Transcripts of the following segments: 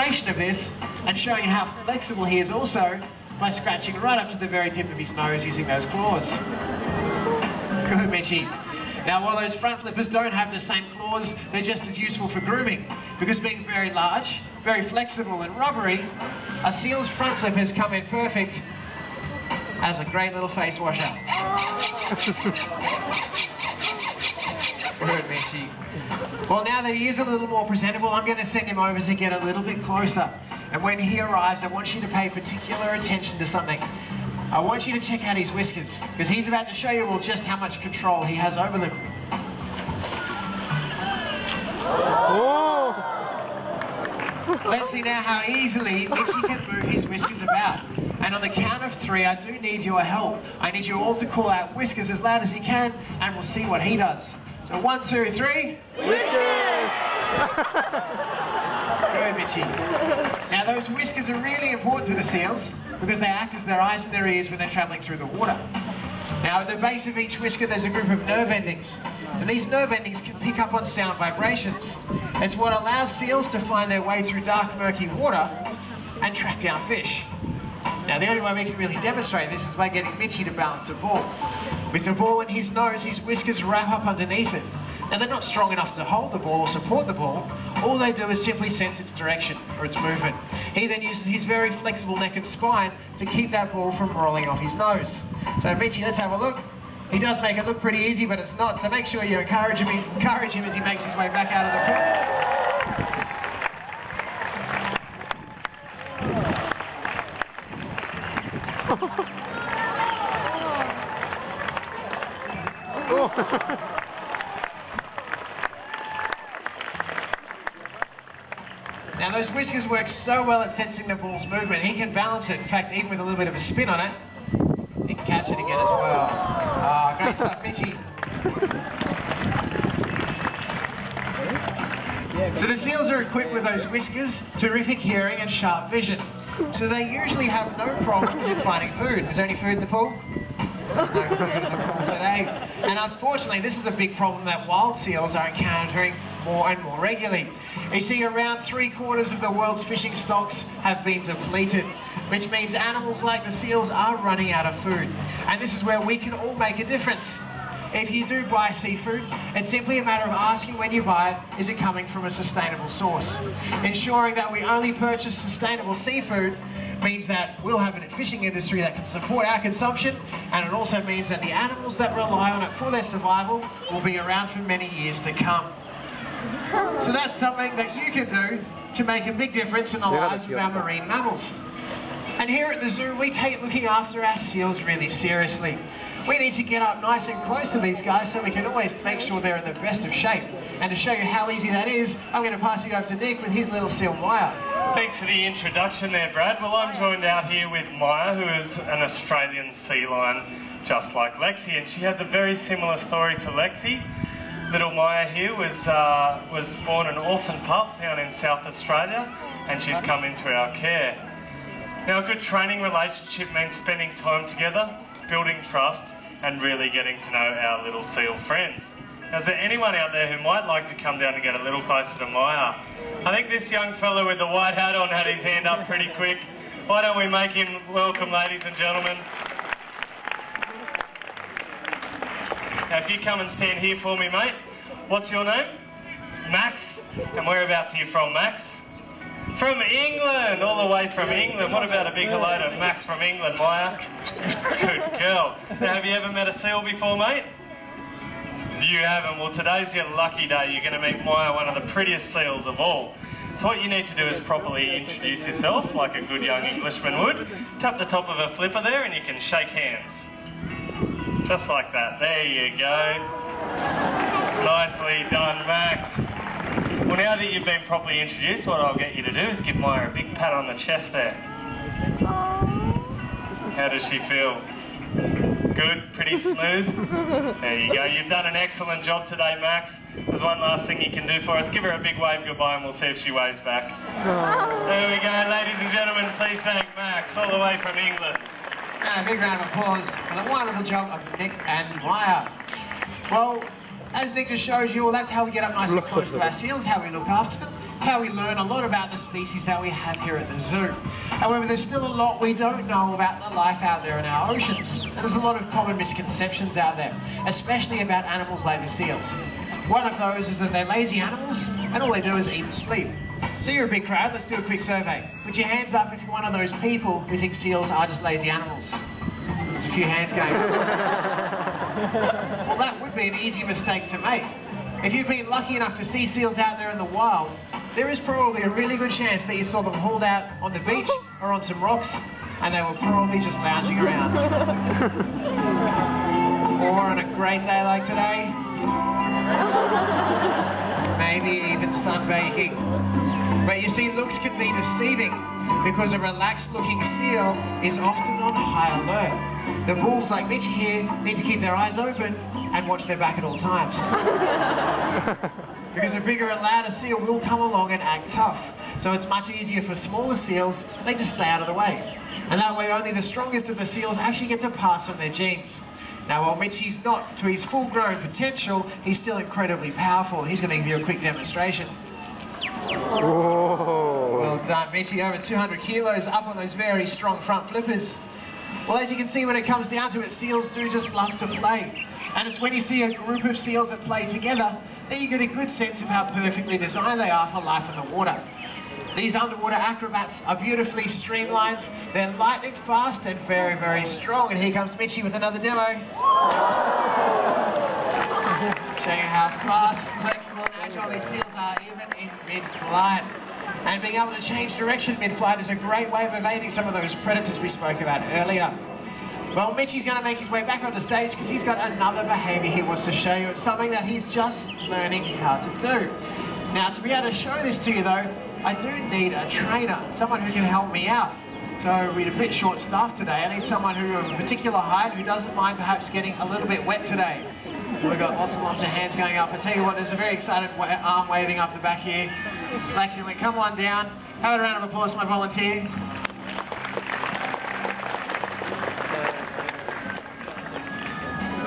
of this and show you how flexible he is also by scratching right up to the very tip of his nose using those claws. Good, Mitchie. Now, while those front flippers don't have the same claws, they're just as useful for grooming, because being very large, very flexible and rubbery, a seal's front flip has come in perfect as a great little face washer. Good, Mitchie. Well, now that he is a little more presentable, I'm going to send him over to get a little bit closer. And when he arrives, I want you to pay particular attention to something. I want you to check out his whiskers, because he's about to show you all just how much control he has over them. Oh. Let's see now how easily Mitchie can move his whiskers about. And on the count of 3, I do need your help. I need you all to call out whiskers as loud as you can, and we'll see what he does. So 1, 2, 3. Whiskers! Good, Mitchie. Now those whiskers are really important to the seals because they act as their eyes and their ears when they're travelling through the water. Now at the base of each whisker there's a group of nerve endings, and these nerve endings can pick up on sound vibrations. It's what allows seals to find their way through dark, murky water and track down fish. Now the only way we can really demonstrate this is by getting Mitchie to balance a ball. With the ball in his nose, his whiskers wrap up underneath it. Now they're not strong enough to hold the ball or support the ball. All they do is simply sense its direction or its movement. He then uses his very flexible neck and spine to keep that ball from rolling off his nose. So Mitchie, let's have a look. He does make it look pretty easy, but it's not. So make sure you encourage him as he makes his way back out of the pool. Now those whiskers work so well at sensing the ball's movement, he can balance it. In fact, even with a little bit of a spin on it, he can catch it again as well. Ah, great stuff, Mitchie. So the seals are equipped with those whiskers, terrific hearing and sharp vision. So they usually have no problems in finding food. Is there any food in the pool? No food in the pool today. And unfortunately, this is a big problem that wild seals are encountering more and more regularly. You see, around 3/4 of the world's fishing stocks have been depleted, which means animals like the seals are running out of food. And this is where we can all make a difference. If you do buy seafood, it's simply a matter of asking when you buy it, is it coming from a sustainable source? Ensuring that we only purchase sustainable seafood means that we'll have a fishing industry that can support our consumption, and it also means that the animals that rely on it for their survival will be around for many years to come. So that's something that you can do to make a big difference in the lives of our marine mammals. And here at the zoo, we take looking after our seals really seriously. We need to get up nice and close to these guys so we can always make sure they're in the best of shape. And to show you how easy that is, I'm going to pass you over to Nick with his little seal, Maya. Thanks for the introduction there, Brad. Well, I'm joined out here with Maya, who is an Australian sea lion, just like Lexi, and she has a very similar story to Lexi. Little Maya here was born an orphan pup down in South Australia, and she's come into our care. Now, a good training relationship means spending time together, building trust, and really getting to know our little seal friends. Now, is there anyone out there who might like to come down and get a little closer to Maya? I think this young fellow with the white hat on had his hand up pretty quick. Why don't we make him welcome, ladies and gentlemen? Now, if you come and stand here for me, mate. What's your name? Max. And whereabouts are you from, Max? From England, all the way from England. What about a big hello to Max from England, Maya? Good girl. Now, have you ever met a seal before, mate? You haven't. Well, today's your lucky day. You're going to meet Maya, one of the prettiest seals of all. So what you need to do is properly introduce yourself, like a good young Englishman would. Tap the top of a flipper there and you can shake hands. Just like that. There you go. Nicely done, Max. Well, now that you've been properly introduced, what I'll get you to do is give Maya a big pat on the chest there. How does she feel? Good? Pretty smooth? There you go. You've done an excellent job today, Max. There's one last thing you can do for us. Give her a big wave goodbye and we'll see if she waves back. There we go. Ladies and gentlemen, please thank Max, all the way from England. And a big round of applause for the wonderful job of Nick and Maya. Well, as Nick just shows you, well, that's how we get up nice and close to our seals, how we look after them. It's how we learn a lot about the species that we have here at the zoo. However, there's still a lot we don't know about the life out there in our oceans. And there's a lot of common misconceptions out there, especially about animals like the seals. One of those is that they're lazy animals, and all they do is eat and sleep. So you're a big crowd, let's do a quick survey. Put your hands up if you're one of those people who think seals are just lazy animals. There's a few hands going up. Well, that would be an easy mistake to make. If you've been lucky enough to see seals out there in the wild, there is probably a really good chance that you saw them hauled out on the beach or on some rocks, and they were probably just lounging around. Or on a great day like today, maybe even sunbaking. But you see, looks can be deceiving because a relaxed-looking seal is often on high alert. The bulls like Mitch here need to keep their eyes open and watch their back at all times. Because a bigger and louder seal will come along and act tough. So it's much easier for smaller seals, they just stay out of the way. And that way only the strongest of the seals actually get to pass on their genes. Now while Mitchie's not to his full-grown potential, he's still incredibly powerful. He's going to give you a quick demonstration. Whoa. Well done, Mitchie. Over 200 kilos up on those very strong front flippers. Well, as you can see, when it comes down to it, seals do just love to play. And it's when you see a group of seals that play together that you get a good sense of how perfectly designed they are for life in the water. These underwater acrobats are beautifully streamlined, they're lightning fast and very, very strong. And here comes Mitchie with another demo. Showing you how fast, flexible and agile these seals are even in mid-flight. And being able to change direction mid-flight is a great way of evading some of those predators we spoke about earlier. Well, Mitchie's going to make his way back onto stage because he's got another behaviour he wants to show you. It's something that he's just learning how to do. Now, to be able to show this to you, though, I do need a trainer, someone who can help me out. So we're a bit short-staffed today. I need someone who of a particular height who doesn't mind perhaps getting a little bit wet today. We've got lots and lots of hands going up. I tell you what, there's a very excited arm waving up the back here. Lexi, come on down. Have a round of applause for my volunteer.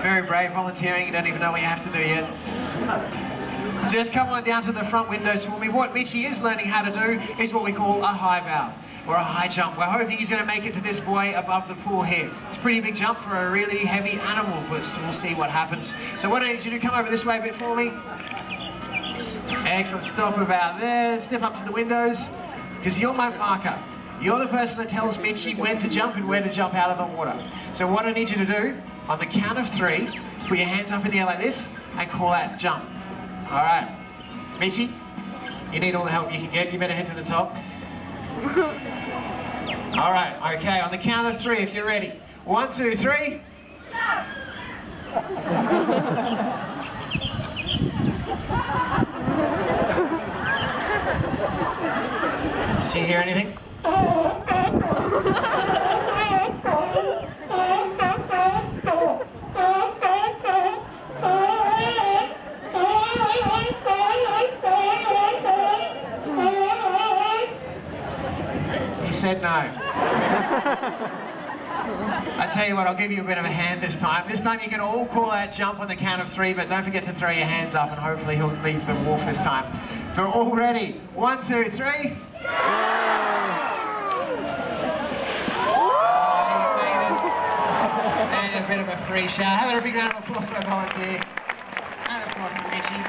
Very brave volunteering, you don't even know what you have to do yet. Just come on down to the front windows for me. What Mitchie is learning how to do is what we call a high bow, or a high jump. We're hoping he's going to make it to this buoy above the pool here. It's a pretty big jump for a really heavy animal, but we'll see what happens. So what I need you to come over this way a bit for me. Excellent, stop about there, step up to the windows, because you're my marker. You're the person that tells Mitchie when to jump and where to jump out of the water. So what I need you to do, on the count of 3, put your hands up in the air like this, and call out jump. Alright. Mitchie, you need all the help you can get, you better head to the top. Alright, okay, on the count of 3 if you're ready. 1, 2, 3. Did you hear anything? You said no. I tell you what, I'll give you a bit of a hand this time. This time you can all call out jump on the count of 3, but don't forget to throw your hands up and hopefully he'll leave the wharf this time. So we're all ready. 1, 2, 3. And a bit of a free shout. Have a big round of applause for my volunteer. And of course, Mitchie.